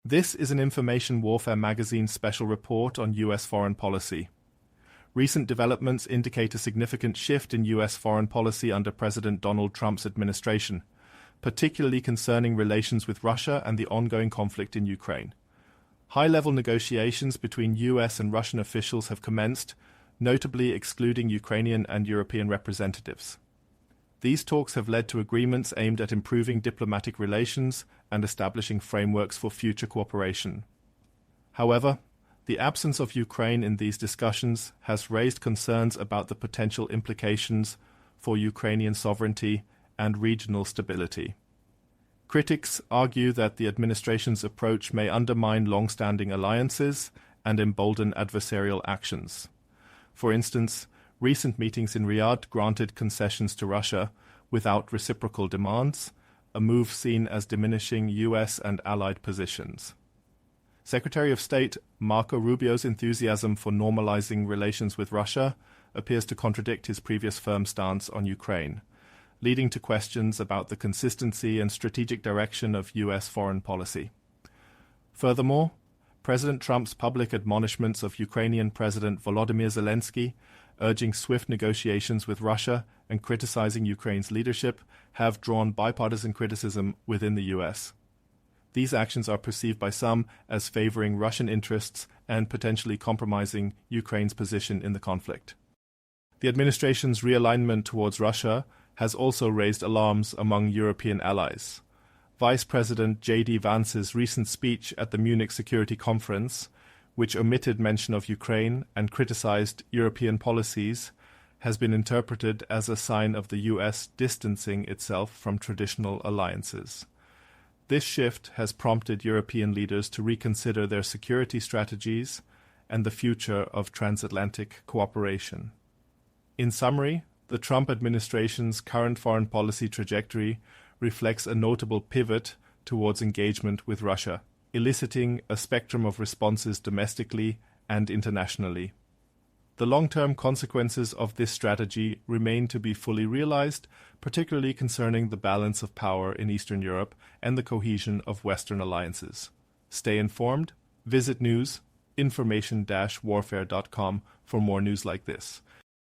This is an Information Warfare Magazine special report on U.S. foreign policy. Recent developments indicate a significant shift in U.S. foreign policy under President Donald Trump's administration, particularly concerning relations with Russia and the ongoing conflict in Ukraine. High-level negotiations between U.S. and Russian officials have commenced, notably excluding Ukrainian and European representatives. These talks have led to agreements aimed at improving diplomatic relations and establishing frameworks for future cooperation. However, the absence of Ukraine in these discussions has raised concerns about the potential implications for Ukrainian sovereignty and regional stability. Critics argue that the administration's approach may undermine long-standing alliances and embolden adversarial actions. For instance, recent meetings in Riyadh granted concessions to Russia without reciprocal demands, a move seen as diminishing U.S. and allied positions. Secretary of State Marco Rubio's enthusiasm for normalizing relations with Russia appears to contradict his previous firm stance on Ukraine, leading to questions about the consistency and strategic direction of U.S. foreign policy. Furthermore, President Trump's public admonishments of Ukrainian President Volodymyr Zelensky, urging swift negotiations with Russia and criticizing Ukraine's leadership, have drawn bipartisan criticism within the U.S. These actions are perceived by some as favoring Russian interests and potentially compromising Ukraine's position in the conflict. The administration's realignment towards Russia has also raised alarms among European allies. Vice President J.D. Vance's recent speech at the Munich Security Conference, which omitted mention of Ukraine and criticized European policies, has been interpreted as a sign of the U.S. distancing itself from traditional alliances. This shift has prompted European leaders to reconsider their security strategies and the future of transatlantic cooperation. In summary, the Trump administration's current foreign policy trajectory reflects a notable pivot towards engagement with Russia, eliciting a spectrum of responses domestically and internationally. The long-term consequences of this strategy remain to be fully realized, particularly concerning the balance of power in Eastern Europe and the cohesion of Western alliances. Stay informed. Visit information-warfare.com for more news like this.